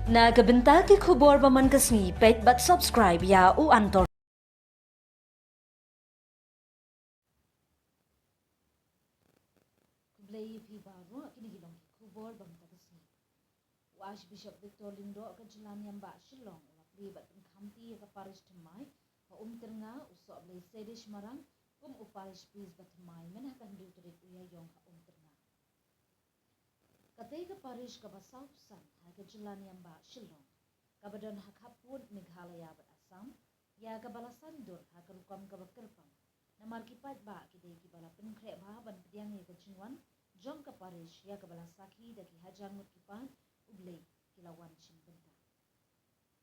Nagabenta ki khubor baman kasni pet but subscribe ya u antor. Kublai pi baru kini gilong khubor bamta kasni. Archbishop Victor Lindo ka jalan yang ba Shillong lakli bat khamti ka parish thamai ka Umtyrnga usok blai sedish marang parish please bat thamai men akan diutrik uya yong ka Umtyrnga. Katay ka parish ka basaw san ha ka jalan yang ba Shillong. Kabadon hakhapun Meghalaya bat Assam ya ka balasan dur ha ka rukam ka bakerpang. Namar kipat ba kidai ki bala penkre ba ban pediang ya ka chinwan jong ka parish ya ka balasaki daki hajan mut kipan ublay kilawan simbenta.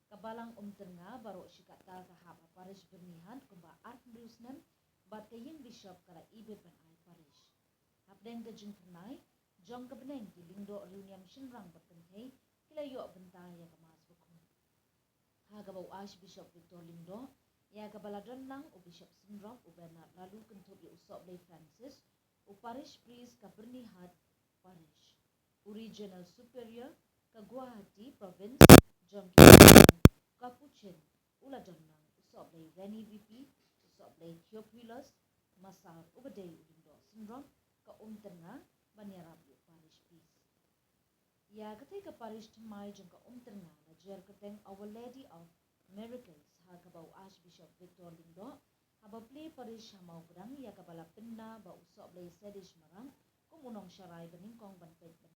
Kabalang Umtyrnga baru sikata kahap parish bernihan kumba Archdiocese bat kayeng bishop kala ibet ban ai parish. Hapdeng ka jing pernai jong ka beneng ki lingdo reunion shinrang berkentay kilayo benta ya kemas bekun. Hagabau Archbishop Victor Lindo ya kabaladon nang u bishop Sinrok u Bernard lalu kentup ya usok blay Francis u parish priest ka bernihan parish. Regional Superior ka Guwahati Province jong Kapuchin uladon nang usok blay Reni VP usok blay Theophilus Masar ubaday ulindo Sinrok ka Umtyrnga banyarab yu parish peace. Ya katay ka parish thamay jong ka Umtyrnga na jer kateng Our Lady of Miracles ha kabaw Archbishop Victor Lindo haba play parish hamaw kadang ya kabala pinna ba usok blay sedish marang kumunong syarai beningkong banpet ban.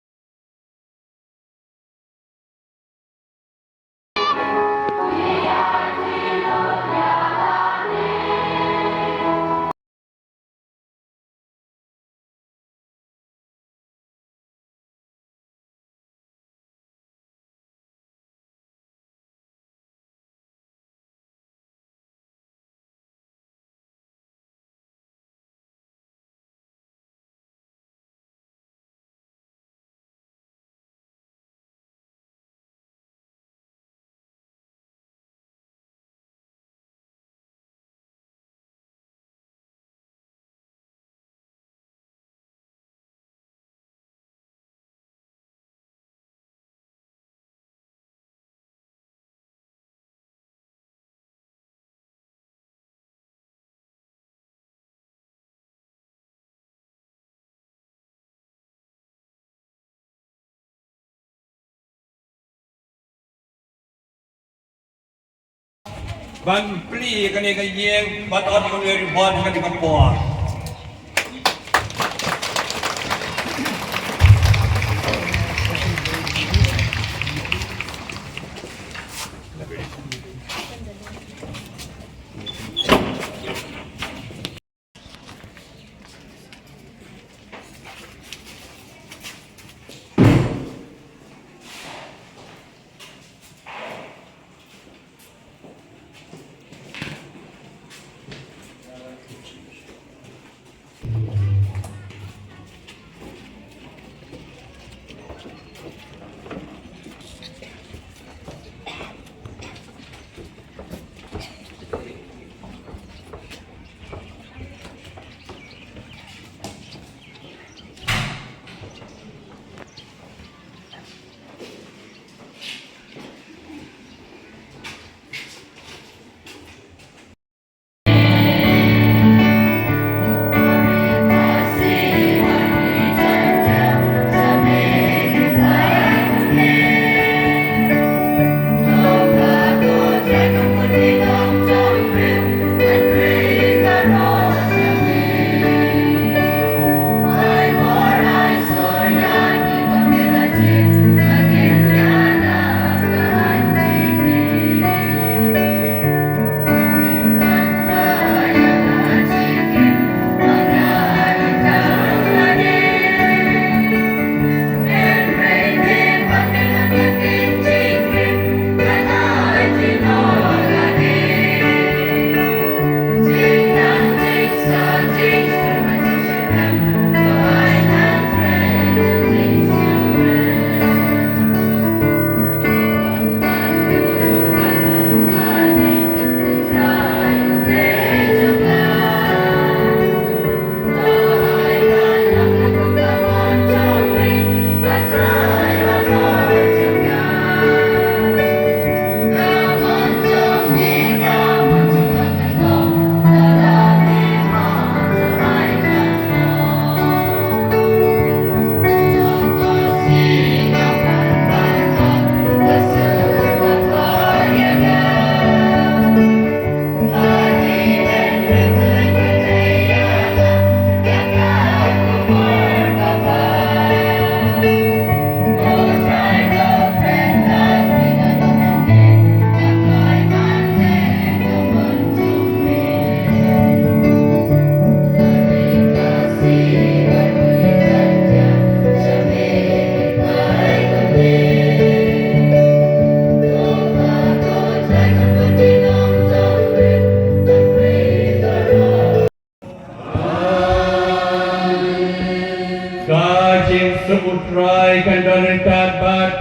Ban pli kan ni kayeng bat on ko ni bon kan ni kampor.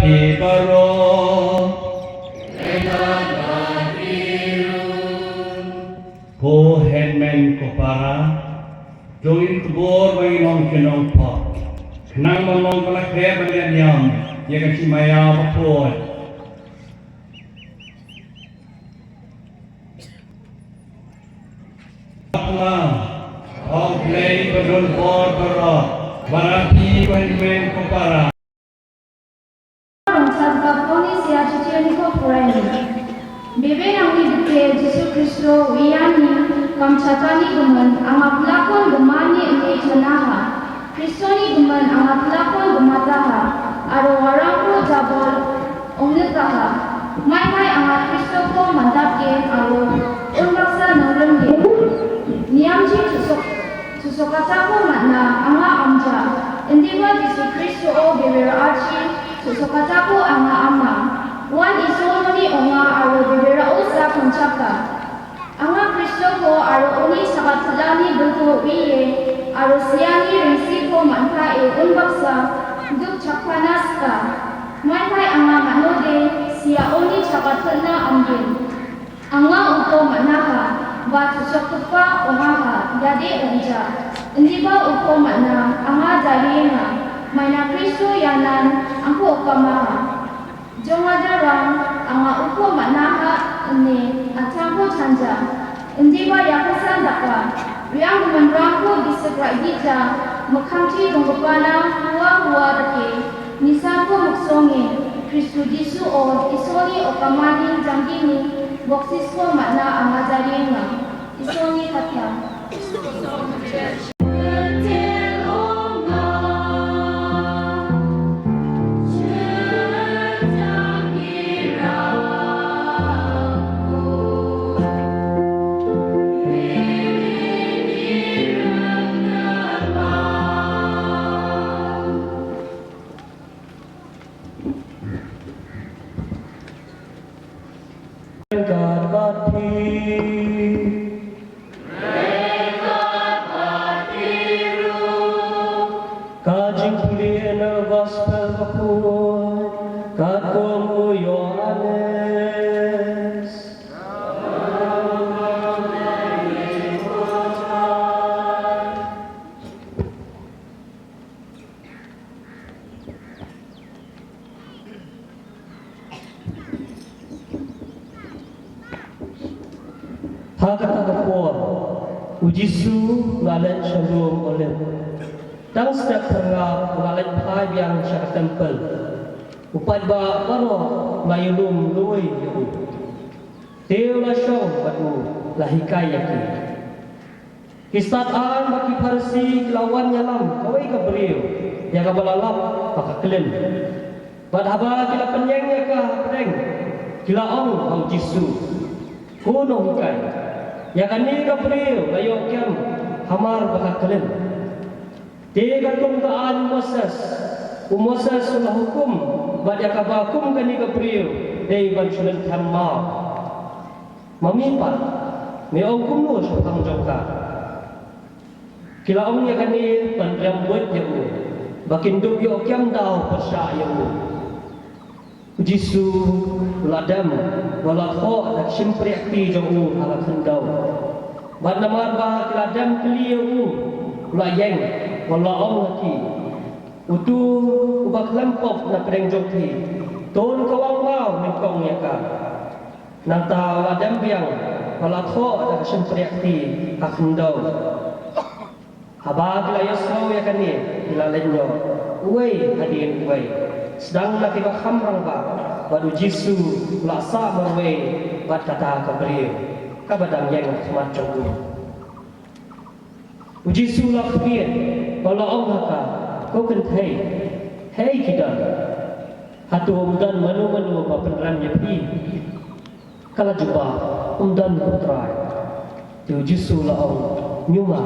Hibaro Ko henmen ko para Join kubor banginong kinong pa Kenang mamong kalakhe balian yam Yaga cimaya papuan Allah Ang play badun bor bara Baraki henmen ko para Bebe nangni dike Yesus Kristo wiyani kam chatani guman ang aplakon gumani ene chanaha Kristoni guman ang aplakon gumataha aro warangko jabol ongetaha mai ang Kristo ko mandapke aro unbaksa nangrenge niamji susokata ko mana anga amja endiwa Yesus Kristo o bebera archi susokata ko anga ama Wan isoloni onga aro bebera usa konchaka. Anga Kristo ko aro uni sakatlani bentuk wiye aro siani rengsi ko manka unbaksa duk chakpanaska. Mankai anga manode sia uni chakatlana amgin. Anga uko manaha bat susokpa ongaha yade onja. Endiba uko mana anga jarienga. Maina Kristo yanan angko ukamaha. Jongadarang anga upo manaha ne atangko chanja indiba yakusan daka riang menrangko disegrai dija mekangci donggopana huwa dake nisako muksonge Kristu Yesu o isoni okamani janggini boksisko makna anga jarienga isoni kata Ujisu ngalet shalom oleh Tang setiap tengah ngalet pai biang syar tempel Upat ba baro mayulum luai yu Teo la syong batu lahikai yaki Kisat an baki Parsi lawan nyalam kawai Gabriel yang kabalalap baka kelem Bad haba kila penyeng yaka pedeng Kila ong au jisu Kuno hikai Ya kani Gabriel layok kiam hamar bakakalem. Tiga tungkaan Moses sulah hukum badia kabakum kani Gabriel dei ban sulen thamma. Mamipat me ong kumno sapang jongka. Kila ong ya kani panjam buat ya u. Bakin duk yo kiam dau pasya ya u. Jisu ladam walakho dak simpriakti jong ala khendau bad namar ba ladam kliu layeng wala ong laki utu ubak lempok na pedeng jokti ton kawang mau mengkong yaka nanta ladam biang walakho dak simpriakti akhendau haba kila yasau yakani kila lenyo uai hadin uai sedang nak tiba khamrang ba badu Jisu laksa merwe bad kata Gabriel kabadang yang semacam itu Jisu lakbien kalau Allah ka kau kan hei kita hatu umdan manu ba penran yapi kala juba umdan putrai tu Jisu la ong nyuma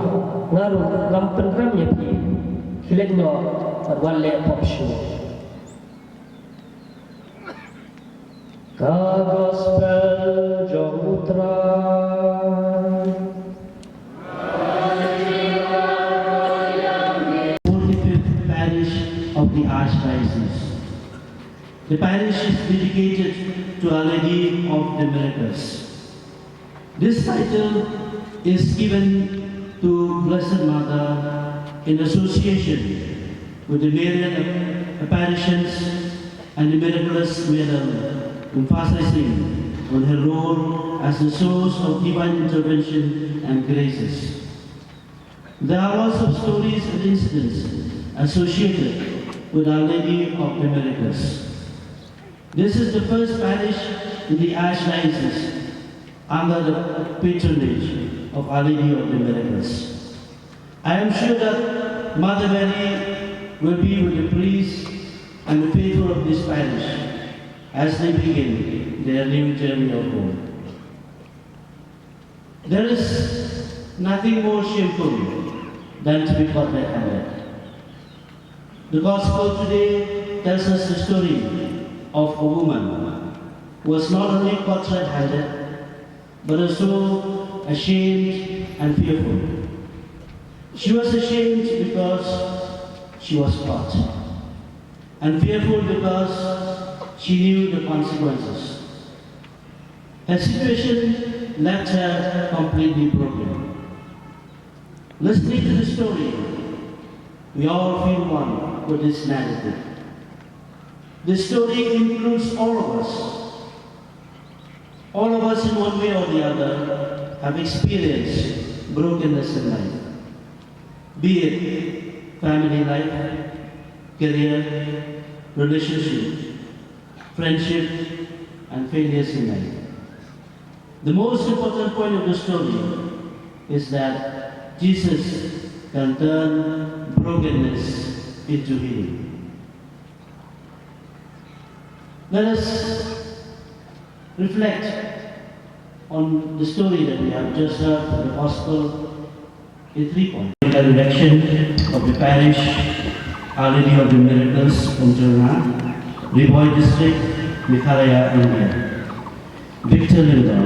ngaru lam penran yapi kilenyo wale popshu Ka gospel jom utrai 45th Parish of the Archdiocese. The parish is dedicated to Our Lady of the Miracles. This title is given to Blessed Mother in association with the myriad apparitions and the miraculous medal, emphasizing on her role as the source of divine intervention and graces. There are lots of stories and incidents associated with Our Lady of the Miracles. This is the first parish in the Archdiocese under the patronage of Our Lady of the Miracles. I am sure that Mother Mary will be with the priests and the faithful of this parish as they begin their new journey of home. There is nothing more shameful than to be caught red-handed. The Gospel today tells us the story of a woman who was not only caught red-handed, but also ashamed and fearful. She was ashamed because she was caught, and fearful because she knew the consequences. Her situation left her completely broken. Listening to the story, we all feel one with this narrative. This story includes all of us. All of us in one way or the other have experienced brokenness in life. Be it family life, career, relationship, friendship, and failures in life. The most important point of the story is that Jesus can turn brokenness into healing. Let us reflect on the story that we have just heard from the Gospel in 3 points. The erection of the parish, Our Lady of the Miracles, Umtyrnga, Riboy District, Meghalaya, India. Victor Lindau,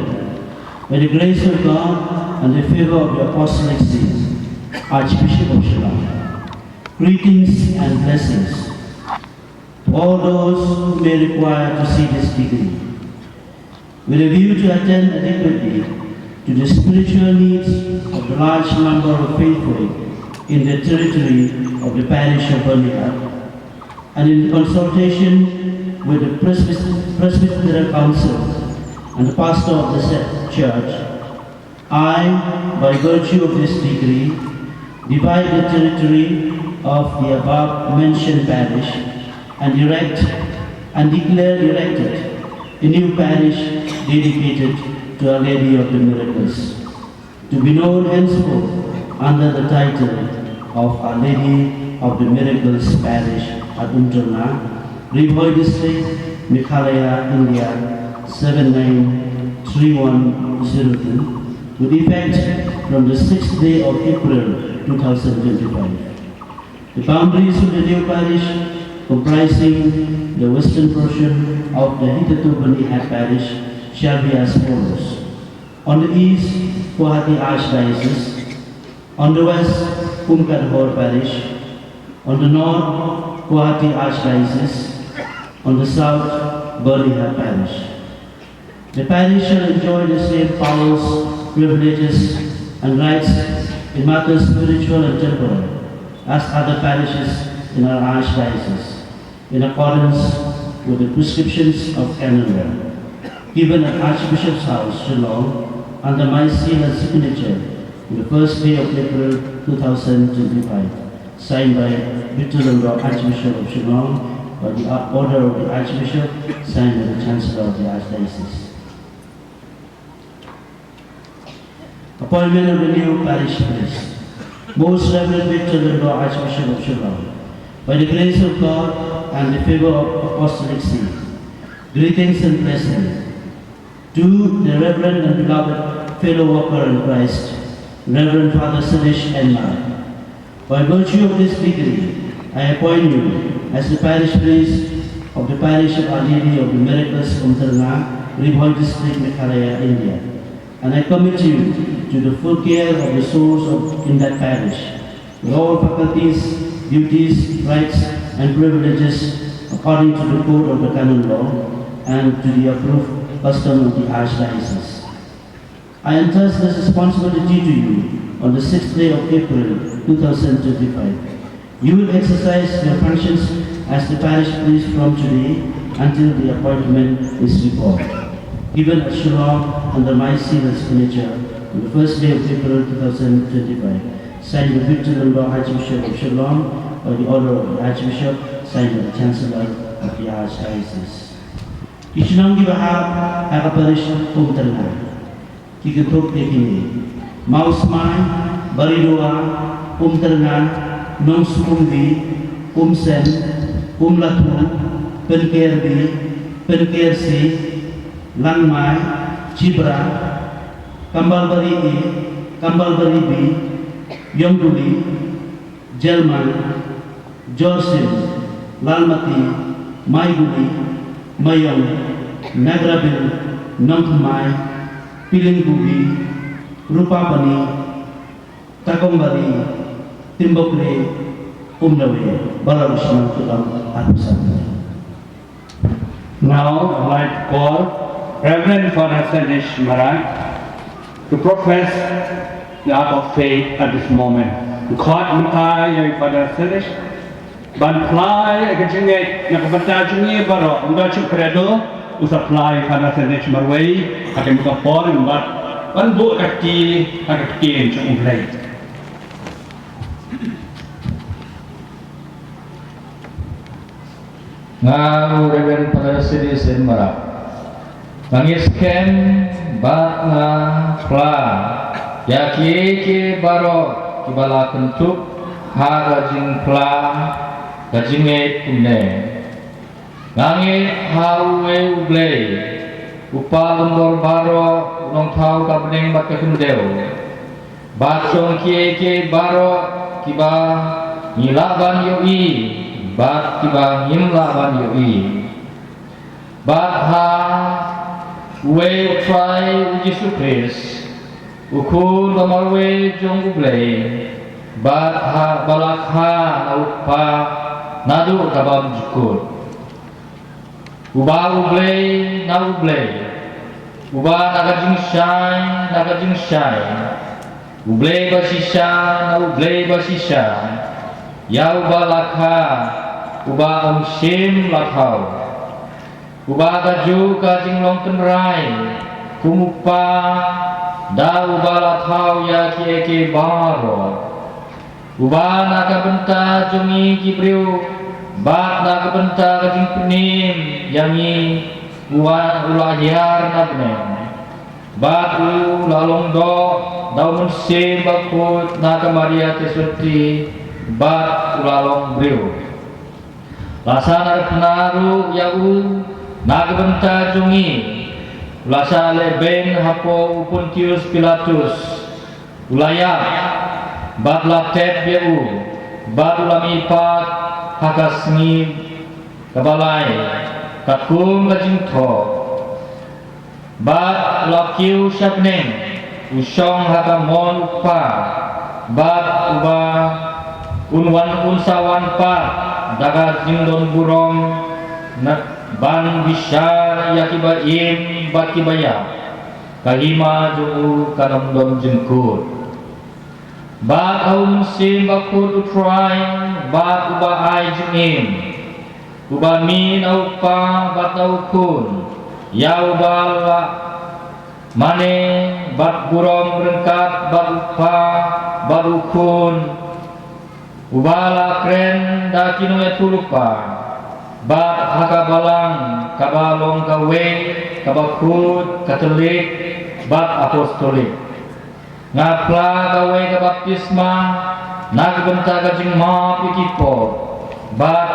by the grace of God and the favor of the Apostolic See, Archbishop of Shillong, greetings and blessings to all those who may require to see this degree, with a view to attend adequately to the spiritual needs of the large number of faithful in the territory of the parish of Umtyrnga, and in consultation with the Presbyterian Council and the pastor of the said church, I, by virtue of this degree, divide the territory of the above mentioned parish and erect and declare erected a new parish dedicated to Our Lady of the Miracles, to be known henceforth under the title of Our Lady of the Miracles Parish at Umtyrnga, Riboy District, Meghalaya, India, 793102, with effect from the 6th day of April 2025. The boundaries of the new parish, comprising the western portion of the hitherto Banihat parish, shall be as follows. On the east, Guwahati Archdiocese. On the west, Umtyrnga parish. On the north, Guwahati Archdiocese. On the south, Banihat parish. The parish shall enjoy the same powers, privileges, and rights in matters spiritual and temporal as other parishes in our Archdiocese, in accordance with the prescriptions of canon law, given at Archbishop's House, Shillong, under my seal and signature on the first day of April 2025, signed by Victor Lindau, Archbishop of Shillong, by the order of the Archbishop, signed by the Chancellor of the Archdiocese. Appointment of the new parish priest. Most Reverend Victor Lindau, Archbishop of Shillong, by the grace of God and the favor of Apostolic See, greetings and blessings to the Reverend and beloved fellow worker in Christ, Reverend Father Sadish and Mark. By virtue of this degree, I appoint you as the parish priest of the parish of Our Lady of the Miracles, Umtyrnga, Riboy District, Meghalaya, India. And I commit you to the full care of the souls in that parish, with all faculties, duties, rights, and privileges according to the code of the canon law and to the approved custom of the Archdiocese. I entrust this responsibility to you on the 6th day of April 2025. You will exercise your functions as the parish priest from today until the appointment is recalled. Given at Shillong under my seal and signature on the 1st day of April 2025, signed by Victor Lord Archbishop of Shillong by the order of the Archbishop, signed by the Chancellor of the Archdiocese. Kishinong gibahab aga Parish Umtyrnga. Kiketok tekini. Mausmai, Baridua, Umtyrnga, Nong Sukumbi, Umsen, Umlatu, Penkerbi, Penkersi, Langmai, Cibra, Kambalbari A, Kambalbari B, Yongduli, Jelman, Jorsin, Lalmati, Maiguli, Mayong, Nagrabil, Nongkumai, Pilinggubi, Rupapani, Takombari, Timbokle, Umnawe, Balarushna, Tulang, Apusan. Now I'd like to call Reverend Father Sanish Marak to profess the act of faith at this moment. Khot Matai Yai Father Sanish Ban Plai Agajinget Nakabata Jungi Baro Undachu Credo Usapply Father Sanish Marway Akamuka but Ban Bo Kaki Hakakin Chumplay. Nga Reverend Father Citizen Marak Nangisken bat nga kla Yaki baro kibala kentuk Ha gajing kla Gajinget kumne Ngangit hawe ublay Upa lembor baro Nong tau kabneng bat kakundeo Batong kieke baro Kiba Nilaban yoi Bat kiba ngimlaban yoi Bat ha Uwe utrai Yesus Kristus Ukun bamarwe jong ublay Bat ha balak ha naupa Nadu kabam jukut Uba ublay na ublay Uba nagajing syai Ublay basisya na ublay basisya Yau balak ha Uba umsim lathau Uba kaju kajing long tenrai Kumupa Da uba lathau ya kieke baro Uba naka benta jungi kibriu Bat naka benta kajing penim Yangi ulayar na benem Bat u lalong do Dau mensim bakut naka Maria tesuti Bat ulalong briu Lasana penaru yau Nagbenta jungi Ulasa leben hapo Pontius Pilatus Ulayap Bat laptep yau Bat ulami pat Hakasngi Kabalai Kakum gajing to Bat lakiu syabneng Usong hakamon upa Bat uba Unwan unsawan pat Daga jindon burong Ban bisyar yakiba im bakibaya Kalima jungu kanamdon jengkut Bat haum sim bakut utrai Bat uba ai jengim Uba min aupa bat aukun Ya ubala Mane bat burong berengkat Bat upa bat ukun Ubala kren dakino etulupa Bat hakabalang kabalong kawe kabakut katolik bat apostolik Ngapla kawe kabaptisma nagbenta kajing ma pikipo Bat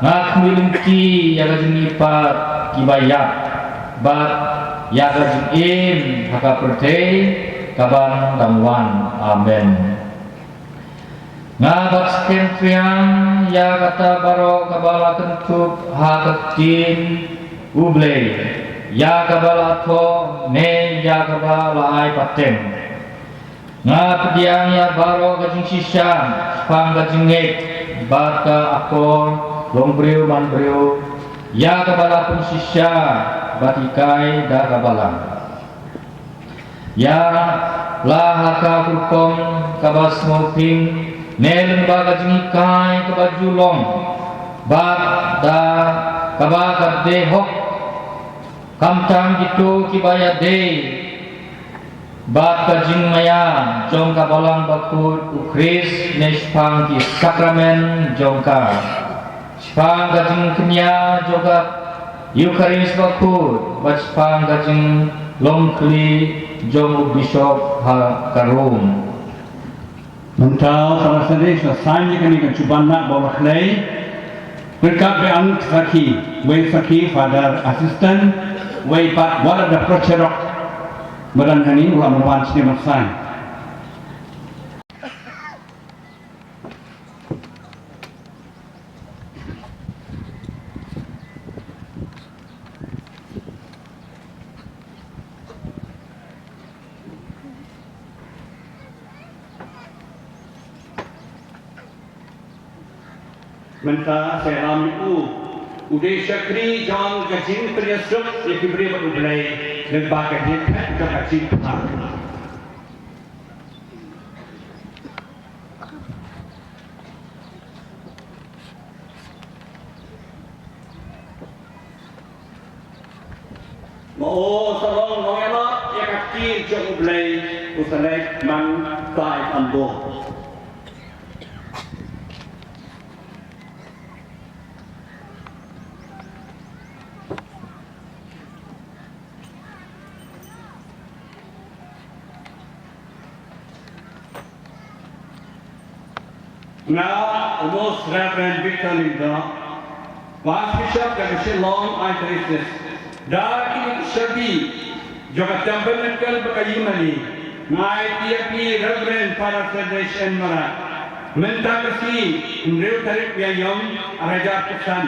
ngakmilingki ya kajing ipat kibayat Bat ya kajing im hakapertei kaban damwan. Amen. Ngabat skentriang ya kata baro kabala kentuk haketin ublay ya kabala to ne ya kabala ai paten ngapdiang ya baro kajing sisya pang kajing ngek baka akor long brio man brio ya kabala pun sisya batikai da kabala ya la haka kurkom kabas smoking nelen baga jingikai kabajulong bab da kabaka de hok kamtam gitu kibaya de bab kajing maya jong kabalang bakut ukris nespang ki sakramen jongka spang kajing kenya joga Eucharistic bakut bachpang kajing longkli jong bishop ha karum Mentau salah sedih selesai kini kecuban nak bawa klay berkat beang saki father assistant way pat what the procession Barangkali ulang merupakan seni masang. Mentah saya ram itu udah syakri jangan kacing periasuk yang diberi berublai dan bagai dia ke kacing pak. Mau serong noyala yang kacing jauh ublai usalai man tai ambo. Now, almost Reverend Victor Linda, Archbishop of Shillong Archdiocese, Darki Shabi, Jogatamban Bakayimani, my PFP Reverend Parish and Mara, Mentakasi, Umtyrnga Yayom, Araja Pusan,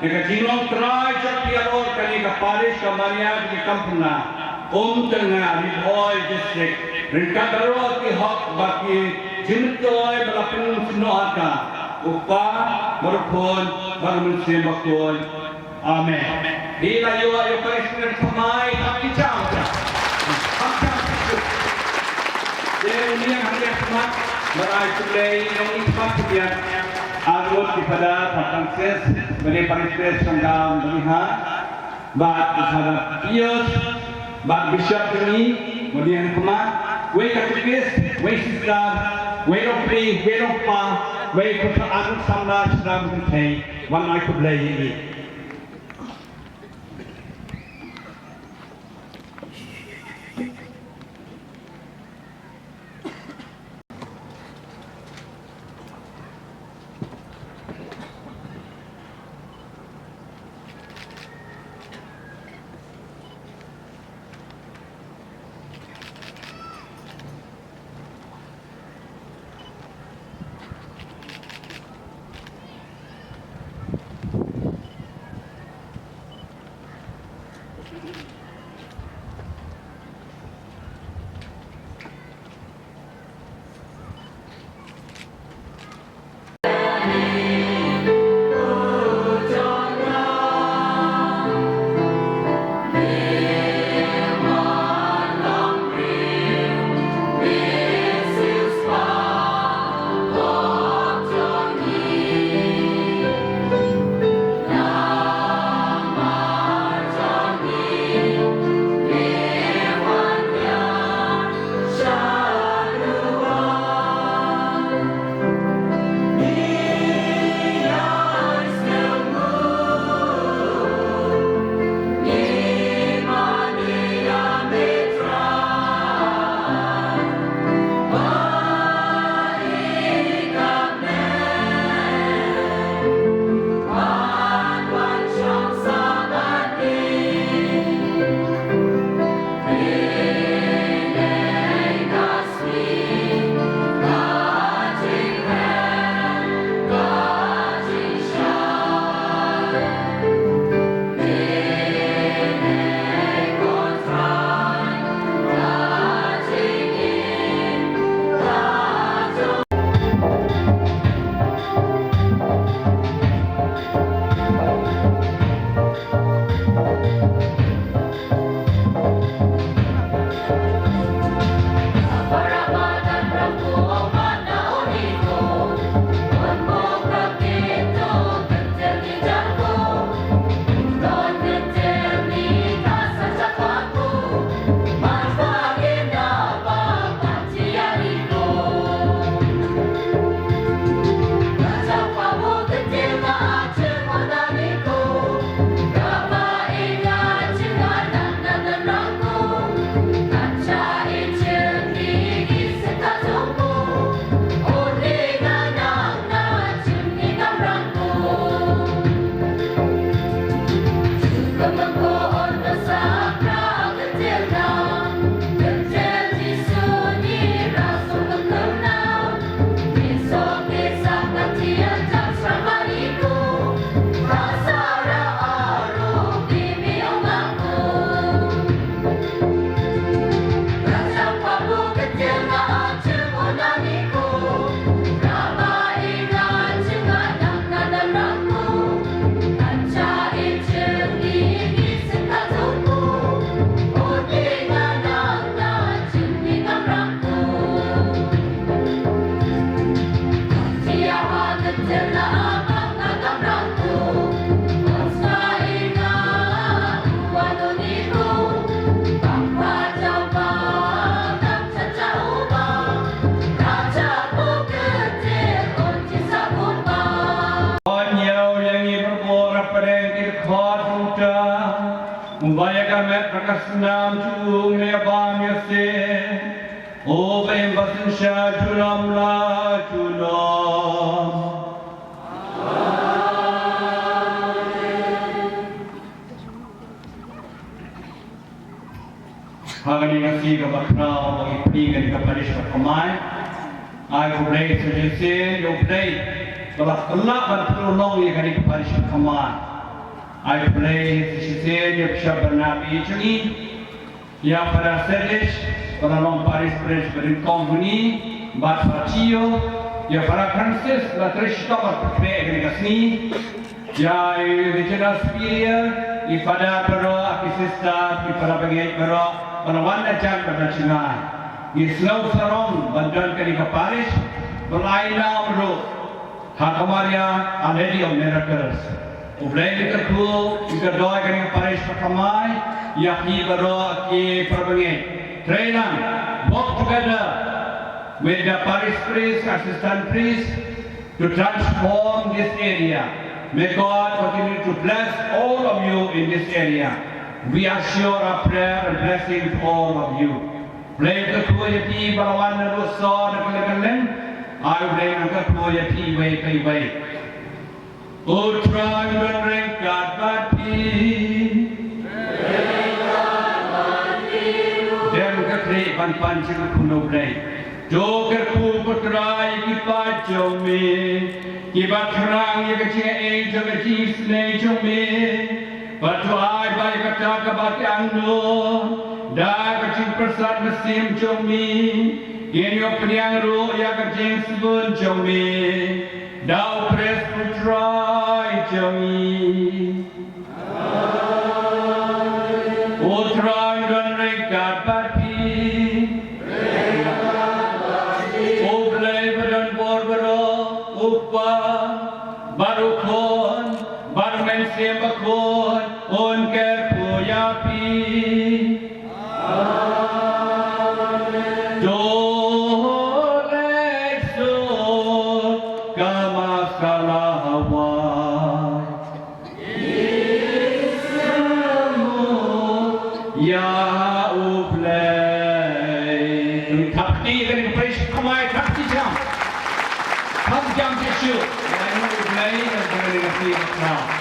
Shillong Try Chapiaro, Kanika Parish, Kamaria, Kampuna, Umtyrnga, Liturgy district, Rinkadaro, the Hawk Baki. Jimtoy balapin sinoaka upa berpun bermensi bakul amen di layu Eucharistic samai kami jangka dan ini yang hari Jumat meraih sulai yang ikmat kemudian arut kepada Francis dari Parish Sanggam Berihat bat kepada Pius bat Bishop ini kemudian kemat we katekis we sistar we don't pray, we don't fast, we put the other samla shram contain one night to play in. kami prakasnam cung nebam yase. O baim basinsya juram la juram. Hari nasi kebakrau bagi peninggan ke Parish Perkemai. I play suggestion, you play. Kalau kelak bertolong ya kali ke Parish Perkemai. I play suggestion, you bisa bernabi ini. Yang pada service, pada long Parish berintong ini, bat fatio. Ya para Francis, la Trishta berpikir kali ke sini. Ya regional superior, ipada bero, akisista, ipada bagian bero. Menawan ajar pada Cina, di Slow Sarong bantuan kali ke Parish berlainlah bro. Hakamaria a Lady of Miracles. Ublay dikerku, dikerdoi kali ke Parish Perkemai, yakni bero ke perbangan. Training, work together with the Parish priest, assistant priest to transform this area. May God continue to bless all of you in this area. We assure our prayer and blessing to all of you. Blame the Kuyati Balawan and Russo and Kalakalan. I blame the Kuyati way. O try and drink God but peace. Dem Kakri Pan Chikuno blame. Joker Putrai Kipa Jomi. Kibatrang Yakachi Age of a Chief's nature me. Berdoa baik kata kebati angdo, dah kecil persat mesim jomi, genyo peniang ru ya kecil sebun jomi, dah pres putrai jomi. Utran dan rekat bati, ublay badan borbero, upa, baru kon, baru mensim bakon. Unker puyapi, jolek so kamaskala Hawaii. Ya ublay. Takti dari Parish Perkemai, takti jam. Kam jam tisu. Ya ublay dan dari nasi makan.